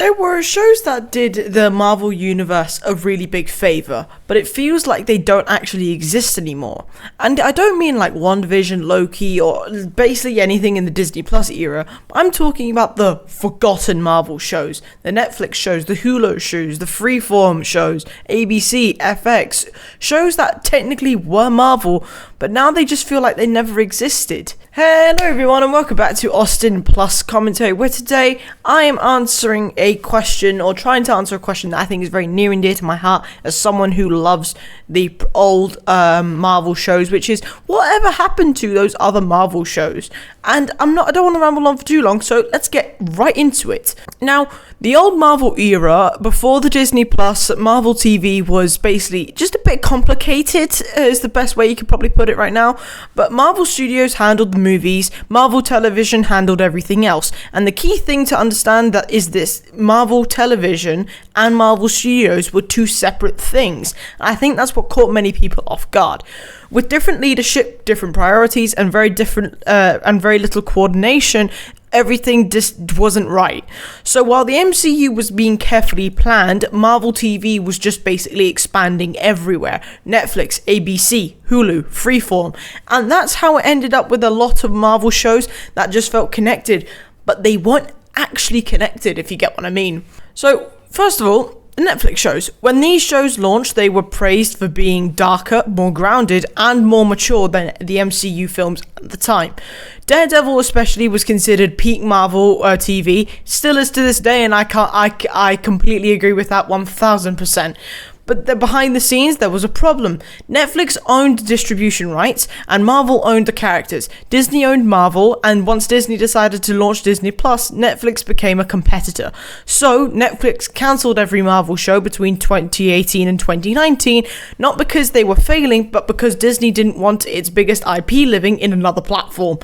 There were shows that did the Marvel Universe a really big favor, but it feels like they don't actually exist anymore. And I don't mean like WandaVision, Loki, or basically anything in the Disney Plus era. I'm talking about the forgotten Marvel shows, the Netflix shows, the Hulu shows, the Freeform shows, ABC, FX, shows that technically were Marvel, but now they just feel like they never existed. Hello everyone and welcome back to AustinPlus Commentary, where today I am answering a question, or trying to answer a question that I think is very near and dear to my heart as someone who loves the old Marvel shows, which is whatever happened to those other Marvel shows? And I don't want to ramble on for too long, so let's get right into it. Now, the old Marvel era, before the Disney Plus, Marvel TV was basically just a bit complicated, is the best way you could probably put it right now. But Marvel Studios handled the movies, Marvel Television handled everything else. And the key thing to understand that is this: Marvel Television and Marvel Studios were two separate things. I think that's what caught many people off guard. With different leadership, different priorities, and very little coordination, everything just wasn't right. So while the MCU was being carefully planned, Marvel TV was just basically expanding everywhere. Netflix, ABC, Hulu, Freeform. And that's how it ended up with a lot of Marvel shows that just felt connected, but they weren't actually connected, if you get what I mean. So, first of all, the Netflix shows. When these shows launched, they were praised for being darker, more grounded, and more mature than the MCU films at the time. Daredevil especially was considered peak Marvel TV, still is to this day, and I completely agree with that 1000%. But behind the scenes, there was a problem. Netflix owned distribution rights, and Marvel owned the characters. Disney owned Marvel, and once Disney decided to launch Disney Plus, Netflix became a competitor. So, Netflix cancelled every Marvel show between 2018 and 2019, not because they were failing, but because Disney didn't want its biggest IP living in another platform.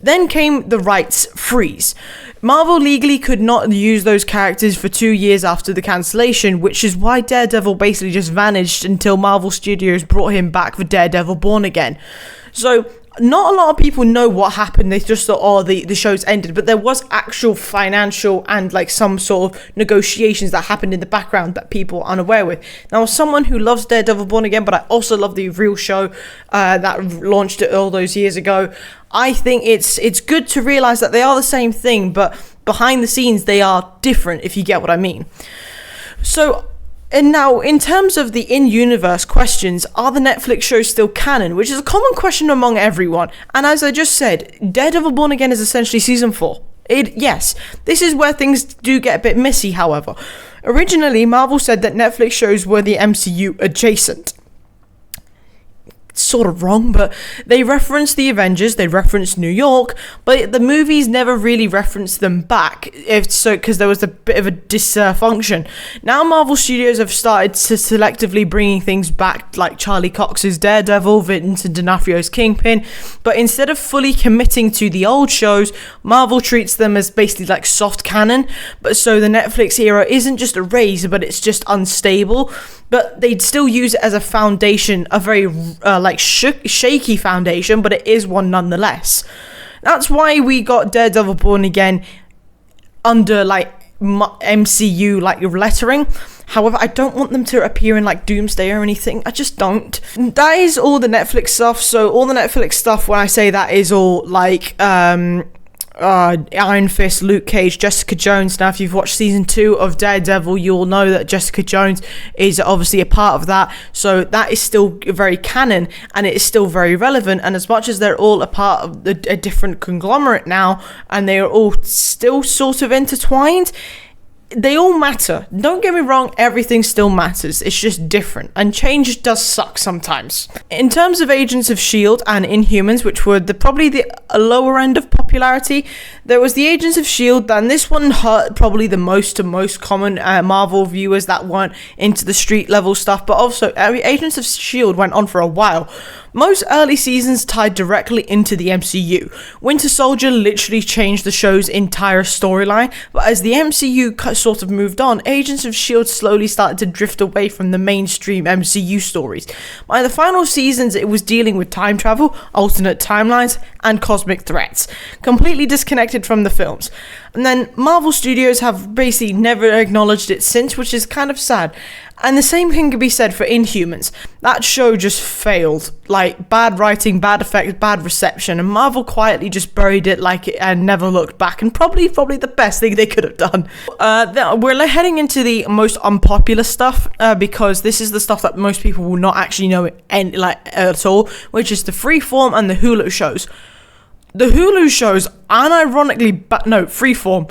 Then came the rights freeze. Marvel legally could not use those characters for 2 years after the cancellation, which is why Daredevil basically just vanished until Marvel Studios brought him back for Daredevil Born Again. So, not a lot of people know what happened. They just thought, the show's ended. But there was actual financial and some sort of negotiations that happened in the background that people are unaware with. Now, as someone who loves Daredevil Born Again, but I also love the real show that launched it all those years ago, I think it's good to realize that they are the same thing, but behind the scenes, they are different, if you get what I mean. So, and now, in terms of the in-universe questions, are the Netflix shows still canon? Which is a common question among everyone. And as I just said, Daredevil Born Again is essentially season 4. Yes, this is where things do get a bit messy, however. Originally, Marvel said that Netflix shows were the MCU adjacent. Sort of wrong, but they referenced the Avengers, they referenced New York, but the movies never really referenced them back, because there was a bit of a dysfunction. Now Marvel Studios have started to selectively bringing things back, like Charlie Cox's Daredevil, Vincent D'Onofrio's Kingpin, but instead of fully committing to the old shows, Marvel treats them as basically like soft canon. But so the Netflix era isn't just erased, but it's just unstable. But they'd still use it as a foundation, a very shaky foundation, but it is one nonetheless. That's why we got Daredevil Born Again under MCU lettering. However, I don't want them to appear in Doomsday or anything. I just don't. That is all the Netflix stuff. So all the Netflix stuff, when I say that, is all Iron Fist, Luke Cage, Jessica Jones. Now, if you've watched season 2 of Daredevil, you'll know that Jessica Jones is obviously a part of that. So that is still very canon, and it is still very relevant. And as much as they're all a part of a different conglomerate now, and they are all still sort of intertwined, they all matter. Don't get me wrong, everything still matters. It's just different, and change does suck sometimes. In terms of Agents of S.H.I.E.L.D. and Inhumans, which were probably the lower end of popularity, there was the Agents of S.H.I.E.L.D., and this one hurt probably the most common Marvel viewers that weren't into the street level stuff, but also Agents of S.H.I.E.L.D. went on for a while. Most early seasons tied directly into the MCU. Winter Soldier literally changed the show's entire storyline, but as the MCU sort of moved on, Agents of S.H.I.E.L.D. slowly started to drift away from the mainstream MCU stories. By the final seasons, it was dealing with time travel, alternate timelines, and cosmic threats, completely disconnected from the films. And then Marvel Studios have basically never acknowledged it since, which is kind of sad. And the same thing can be said for Inhumans. That show just failed. Like, bad writing, bad effects, bad reception, and Marvel quietly just buried it like it and never looked back, and probably the best thing they could have done. We're heading into the most unpopular stuff, because this is the stuff that most people will not actually know at all, which is the Freeform and the Hulu shows. The Hulu shows, unironically, Freeform,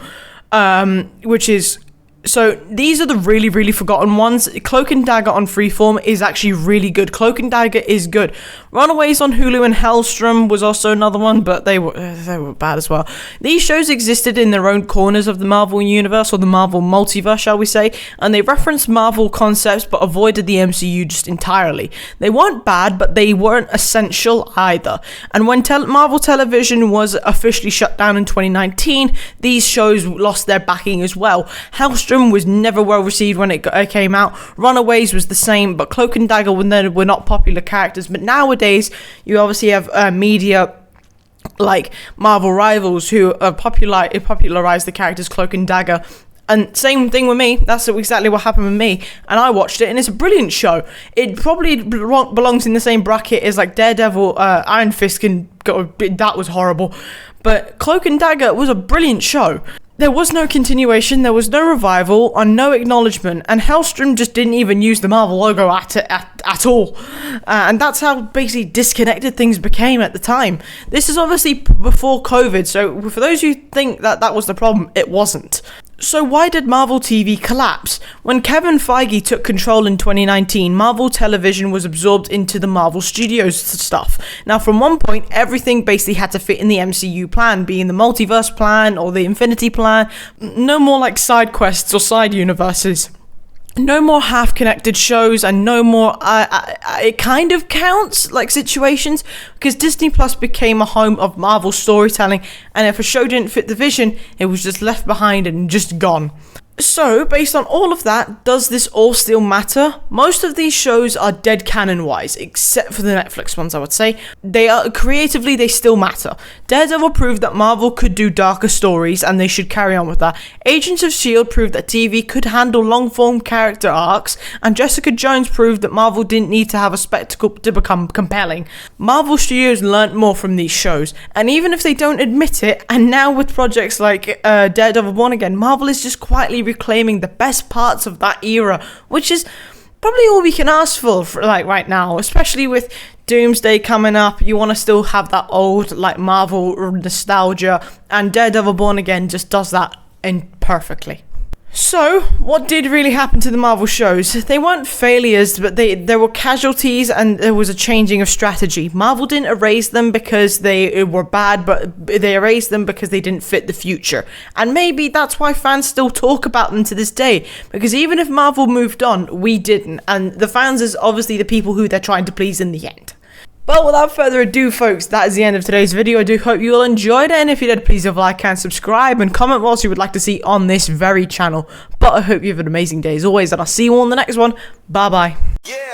which is... So these are the really, really forgotten ones. Cloak and Dagger on Freeform is actually really good. Cloak and Dagger is good. Runaways on Hulu and Hellstrom was also another one, but they were bad as well. These shows existed in their own corners of the Marvel universe, or the Marvel multiverse, shall we say, and they referenced Marvel concepts but avoided the MCU just entirely. They weren't bad, but they weren't essential either. And when Marvel Television was officially shut down in 2019, these shows lost their backing as well. Hellstrom was never well received when it came out. Runaways was the same, but Cloak and Dagger were not popular characters. But nowadays, you obviously have media like Marvel Rivals who popularized the characters Cloak and Dagger. And same thing with me. That's exactly what happened with me. And I watched it, and it's a brilliant show. It probably belongs in the same bracket as like Daredevil, Iron Fist that was horrible. But Cloak and Dagger was a brilliant show. There was no continuation, there was no revival, or no acknowledgement, and Hellstrom just didn't even use the Marvel logo at all. And that's how basically disconnected things became at the time. This is obviously before COVID, so for those who think that was the problem, it wasn't. So why did Marvel TV collapse? When Kevin Feige took control in 2019, Marvel Television was absorbed into the Marvel Studios stuff. Now, from one point, everything basically had to fit in the MCU plan, being the multiverse plan or the Infinity plan. No more like side quests or side universes. No more half-connected shows, and no more it kind of counts like situations, because Disney Plus became a home of Marvel storytelling, and if a show didn't fit the vision, it was just left behind and just gone. So, based on all of that, does this all still matter? Most of these shows are dead canon-wise, except for the Netflix ones, I would say. They are creatively, they still matter. Daredevil proved that Marvel could do darker stories, and they should carry on with that. Agents of S.H.I.E.L.D. proved that TV could handle long-form character arcs, and Jessica Jones proved that Marvel didn't need to have a spectacle to become compelling. Marvel Studios learnt more from these shows, and even if they don't admit it, and now with projects like Daredevil Born Again, Marvel is just quietly reclaiming the best parts of that era, which is probably all we can ask for like right now, especially with Doomsday coming up. You want to still have that old like Marvel nostalgia, and Daredevil Born Again just does that perfectly. So, what did really happen to the Marvel shows? They weren't failures, but there were casualties, and there was a changing of strategy. Marvel didn't erase them because they were bad, but they erased them because they didn't fit the future. And maybe that's why fans still talk about them to this day, because even if Marvel moved on, we didn't. And the fans is obviously the people who they're trying to please in the end. But without further ado, folks, that is the end of today's video. I do hope you all enjoyed it, and if you did, please leave a like and subscribe, and comment what else you would like to see on this very channel. But I hope you have an amazing day as always, and I'll see you all in the next one. Bye bye. Yeah.